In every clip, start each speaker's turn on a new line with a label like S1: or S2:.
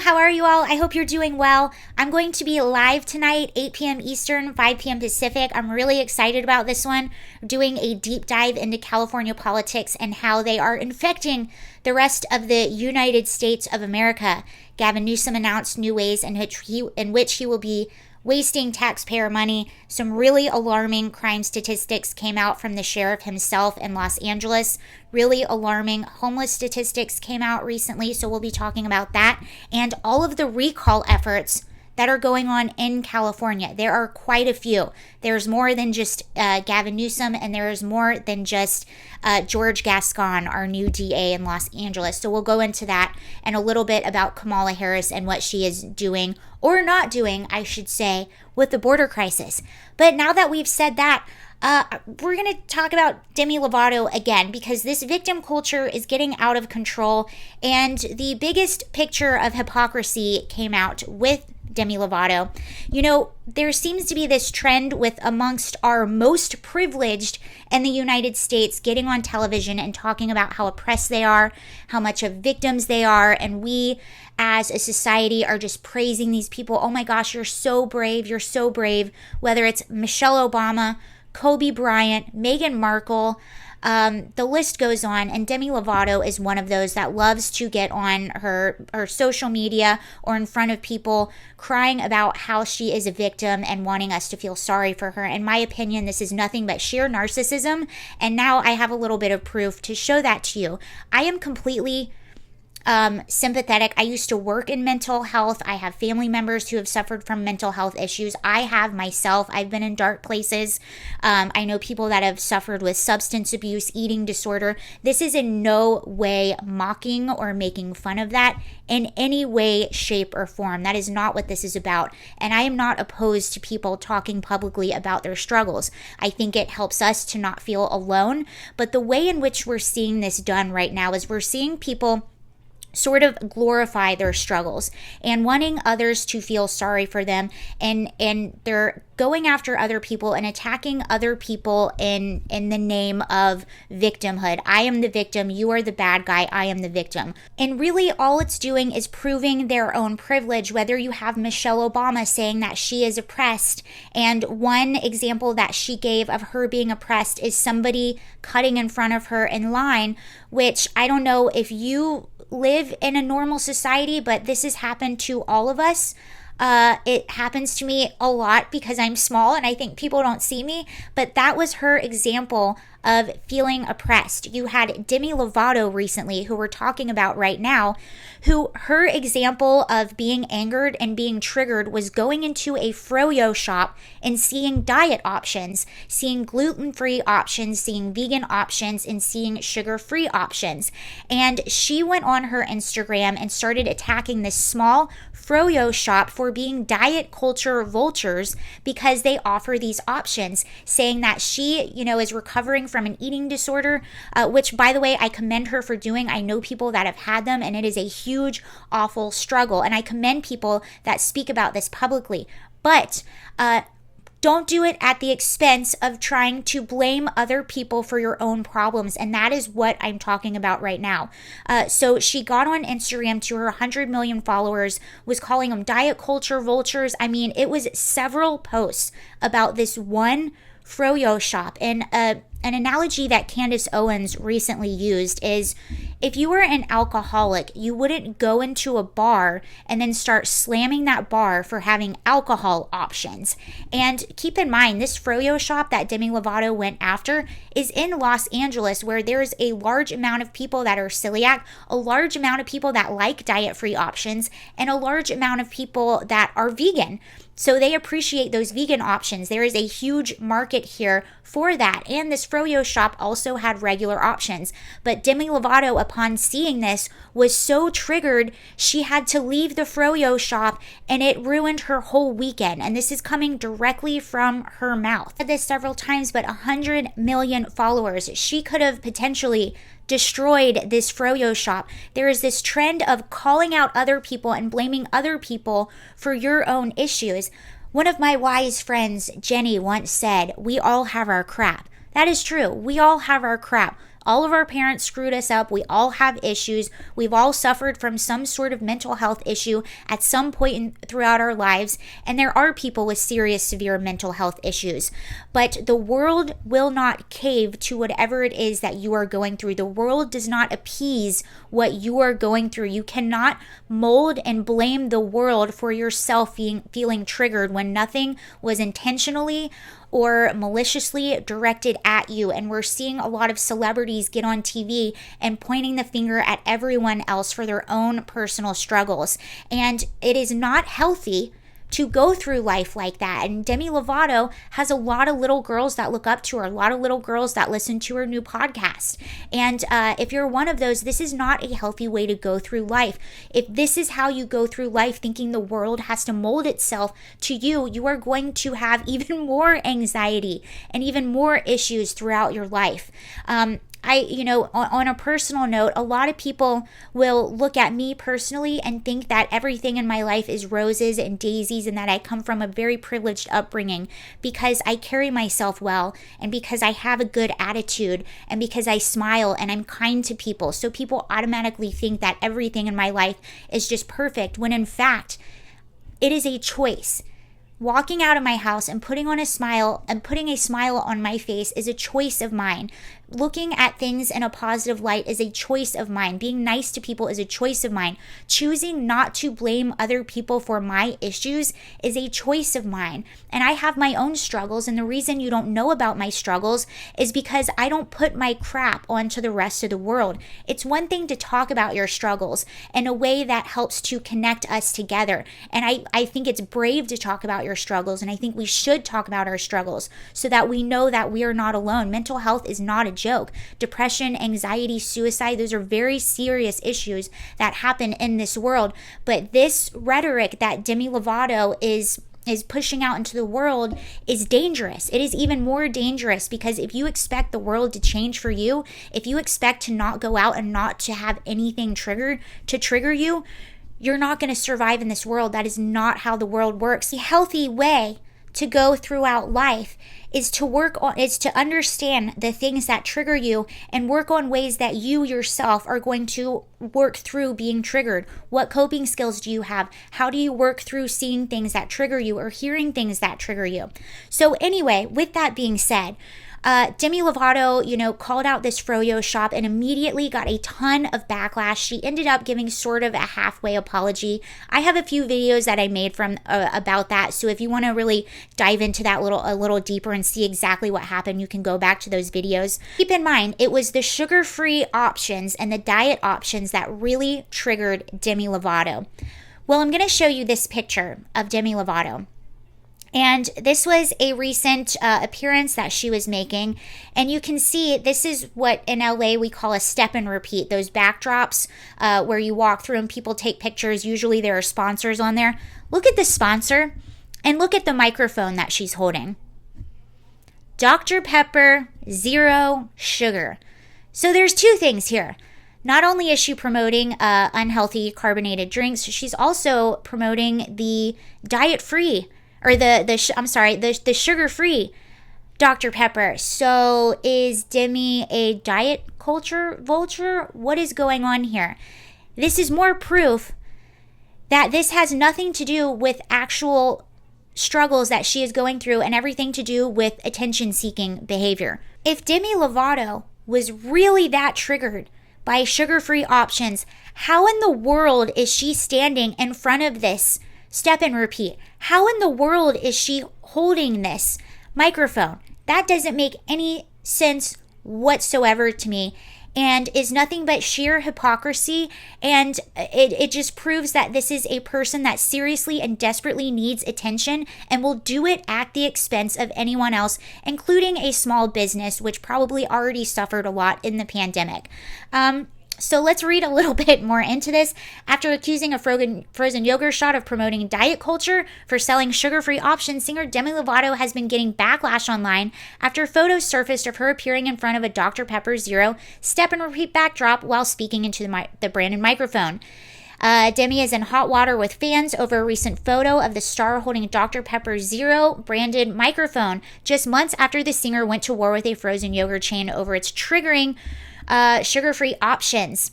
S1: how are you all? I hope you're doing well. I'm going to be live tonight, 8 p.m. Eastern, 5 p.m. Pacific. I'm really excited about this one, doing a deep dive into California politics and how they are infecting the rest of the United States of America. Gavin Newsom announced new ways in which he will be wasting taxpayer money. Some really alarming crime statistics came out from the sheriff himself in Los Angeles. Really alarming homeless statistics came out recently, so we'll be talking about that and all of the recall efforts that are going on in California. There are quite a few. There's more than just Gavin Newsom, and there is more than just George Gascon, our new DA in Los Angeles. So we'll go into that and a little bit about Kamala Harris and what she is doing, or not doing, I should say, with the border crisis. But now that we've said that, we're going to talk about Demi Lovato again, because this victim culture is getting out of control, and the biggest picture of hypocrisy came out with Demi Lovato. You know, there seems to be this trend with amongst our most privileged in the United States getting on television and talking about how oppressed they are, how much of victims they are, and we as a society are just praising these people. Oh my gosh, you're so brave, you're so brave. Whether it's Michelle Obama, Kobe Bryant, Meghan Markle, the list goes on, and Demi Lovato is one of those that loves to get on her social media or in front of people crying about how she is a victim and wanting us to feel sorry for her. In my opinion, this is nothing but sheer narcissism, and now I have a little bit of proof to show that to you. I am completely sympathetic. I used to work in mental health. I have family members who have suffered from mental health issues. I have myself. I've been in dark places. I know people that have suffered with substance abuse, eating disorder. This is in no way mocking or making fun of that in any way, shape, or form. That is not what this is about. And I am not opposed to people talking publicly about their struggles. I think it helps us to not feel alone. But the way in which we're seeing this done right now is we're seeing people sort of glorify their struggles and wanting others to feel sorry for them, and they're going after other people and attacking other people in the name of victimhood. I am the victim, you are the bad guy, I am the victim. And really all it's doing is proving their own privilege, whether you have Michelle Obama saying that she is oppressed, and one example that she gave of her being oppressed is somebody cutting in front of her in line, which I don't know if you live in a normal society, but this has happened to all of us. It happens to me a lot because I'm small and I think people don't see me, but that was her example of feeling oppressed. You had Demi Lovato recently, who we're talking about right now, who her example of being angered and being triggered was going into a froyo shop and seeing diet options, seeing gluten-free options, seeing vegan options, and seeing sugar-free options. And she went on her Instagram and started attacking this small froyo shop for being diet culture vultures because they offer these options, saying that she, is recovering from an eating disorder, which, by the way, I commend her for doing. I know people that have had them, and it is a huge, awful struggle. And I commend people that speak about this publicly. But don't do it at the expense of trying to blame other people for your own problems. And that is what I'm talking about right now. So she got on Instagram to her 100 million followers, was calling them diet culture vultures. I mean, it was several posts about this one froyo shop. And an analogy that Candace Owens recently used is, if you were an alcoholic, you wouldn't go into a bar and then start slamming that bar for having alcohol options. And keep in mind, this froyo shop that Demi Lovato went after is in Los Angeles, where there's a large amount of people that are celiac, a large amount of people that like diet-free options, and a large amount of people that are vegan. So they appreciate those vegan options. There is a huge market here for that. And this froyo shop also had regular options. But Demi Lovato, upon seeing this, was so triggered, she had to leave the froyo shop, and it ruined her whole weekend. And this is coming directly from her mouth. I said this several times, but 100 million followers. She could have potentially destroyed this froyo shop. There is this trend of calling out other people and blaming other people for your own issues. One of my wise friends, Jenny, once said, "We all have our crap." That is true. We all have our crap. All of our parents screwed us up. We all have issues. We've all suffered from some sort of mental health issue at some point throughout our lives. And there are people with serious, severe mental health issues. But the world will not cave to whatever it is that you are going through. The world does not appease what you are going through. You cannot mold and blame the world for yourself feeling triggered when nothing was intentionally or maliciously directed at you. And we're seeing a lot of celebrities get on TV and pointing the finger at everyone else for their own personal struggles. And it is not healthy to go through life like that. And Demi Lovato has a lot of little girls that look up to her, a lot of little girls that listen to her new podcast. And if you're one of those, this is not a healthy way to go through life. If this is how you go through life, thinking the world has to mold itself to you, you are going to have even more anxiety and even more issues throughout your life. On a personal note, a lot of people will look at me personally and think that everything in my life is roses and daisies and that I come from a very privileged upbringing because I carry myself well and because I have a good attitude and because I smile and I'm kind to people. So people automatically think that everything in my life is just perfect when in fact, it is a choice. Walking out of my house and putting a smile on my face is a choice of mine. Looking at things in a positive light is a choice of mine. Being nice to people is a choice of mine. Choosing not to blame other people for my issues is a choice of mine. And I have my own struggles, and the reason you don't know about my struggles is because I don't put my crap onto the rest of the world. It's one thing to talk about your struggles in a way that helps to connect us together. And I think it's brave to talk about your struggles, and I think we should talk about our struggles so that we know that we are not alone. Mental health is not a joke. Depression, anxiety, suicide, those are very serious issues that happen in this world. But this rhetoric that Demi Lovato is pushing out into the world is dangerous. It is even more dangerous because if you expect the world to change for you, if you expect to not go out and not to have anything trigger you, you're not going to survive in this world. That is not how the world works. The healthy way to go throughout life is to understand the things that trigger you and work on ways that you yourself are going to work through being triggered. What coping skills do you have? How do you work through seeing things that trigger you or hearing things that trigger you? So anyway, with that being said, Demi Lovato, called out this froyo shop and immediately got a ton of backlash. She ended up giving sort of a halfway apology. I have a few videos that I made from about that. So if you want to really dive into that a little deeper and see exactly what happened, you can go back to those videos. Keep in mind, it was the sugar-free options and the diet options that really triggered Demi Lovato. Well, I'm going to show you this picture of Demi Lovato. And this was a recent appearance that she was making. And you can see this is what in LA we call a step and repeat. Those backdrops where you walk through and people take pictures. Usually there are sponsors on there. Look at the sponsor and look at the microphone that she's holding. Dr. Pepper, zero sugar. So there's two things here. Not only is she promoting unhealthy carbonated drinks, she's also promoting the diet-free or the sugar-free Dr. Pepper. So is Demi a diet culture vulture? What is going on here? This is more proof that this has nothing to do with actual struggles that she is going through and everything to do with attention-seeking behavior. If Demi Lovato was really that triggered by sugar-free options, how in the world is she standing in front of this step and repeat? How in the world is she holding this microphone? That doesn't make any sense whatsoever to me and is nothing but sheer hypocrisy. And it just proves that this is a person that seriously and desperately needs attention and will do it at the expense of anyone else, including a small business, which probably already suffered a lot in the pandemic. So let's read a little bit more into this. After accusing a frozen yogurt shop of promoting diet culture for selling sugar-free options, singer Demi Lovato has been getting backlash online after photos surfaced of her appearing in front of a Dr. Pepper Zero step and repeat backdrop while speaking into the branded microphone. Demi is in hot water with fans over a recent photo of the star holding Dr. Pepper Zero branded microphone just months after the singer went to war with a frozen yogurt chain over its triggering sugar-free options.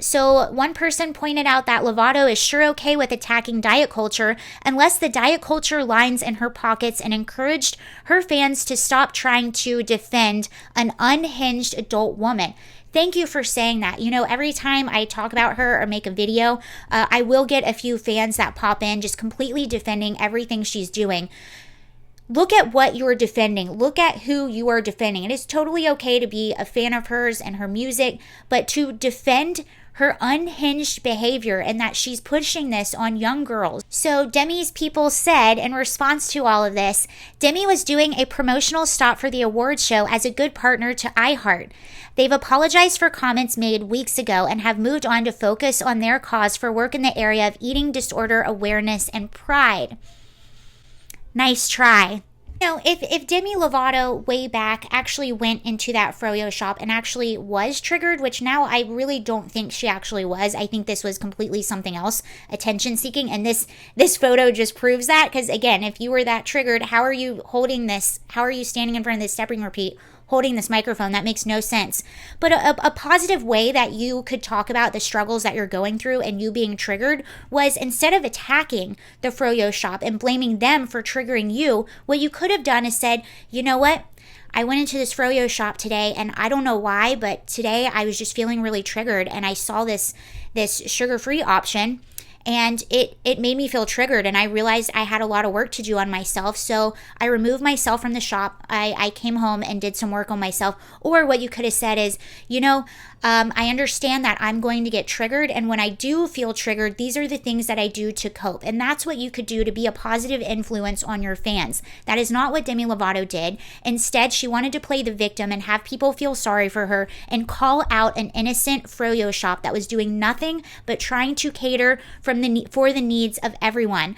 S1: So one person pointed out that Lovato is sure okay with attacking diet culture unless the diet culture lines in her pockets, and encouraged her fans to stop trying to defend an unhinged adult woman. Thank you for saying that. You know, every time I talk about her or make a video, I will get a few fans that pop in just completely defending everything she's doing. Look at what you're defending. Look at who you are defending. It is totally okay to be a fan of hers and her music, but to defend her unhinged behavior and that she's pushing this on young girls. So Demi's people said in response to all of this, Demi was doing a promotional stop for the awards show as a good partner to iHeart. They've apologized for comments made weeks ago and have moved on to focus on their cause for work in the area of eating disorder awareness and pride. Nice try. You know, if Demi Lovato way back actually went into that froyo shop and actually was triggered, which now I really don't think she actually was. I think this was completely something else, attention seeking. And this photo just proves that. Because again, if you were that triggered, how are you holding this? How are you standing in front of this stepping repeat holding this microphone? That makes no sense. But a positive way that you could talk about the struggles that you're going through and you being triggered was, instead of attacking the froyo shop and blaming them for triggering you, what you could have done is said, you know what? I went into this froyo shop today and I don't know why, but today I was just feeling really triggered and I saw this sugar-free option. And it made me feel triggered, and I realized I had a lot of work to do on myself. So I removed myself from the shop. I came home and did some work on myself. Or what you could have said is, you know, I understand that I'm going to get triggered. And when I do feel triggered, these are the things that I do to cope. And that's what you could do to be a positive influence on your fans. That is not what Demi Lovato did. Instead, she wanted to play the victim and have people feel sorry for her and call out an innocent froyo shop that was doing nothing but trying to cater for the needs of everyone.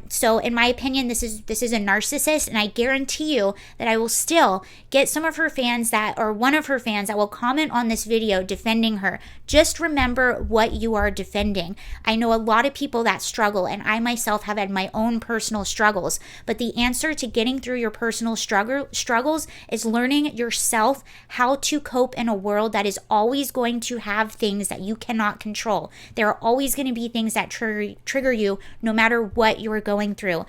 S1: So in my opinion, this is a narcissist, and I guarantee you that I will still get some of her fans one of her fans that will comment on this video defending her. Just remember what you are defending. I know a lot of people that struggle, and I myself have had my own personal struggles, but the answer to getting through your personal struggles is learning yourself how to cope in a world that is always going to have things that you cannot control. There are always going to be things that trigger you no matter what you're going through.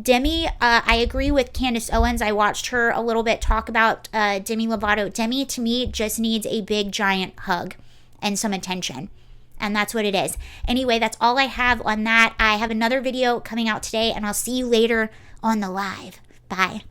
S1: Demi, I agree with Candace Owens. I watched her a little bit talk about Demi Lovato. Demi, to me, just needs a big giant hug and some attention. And that's what it is. Anyway, that's all I have on that. I have another video coming out today, and I'll see you later on the live. Bye.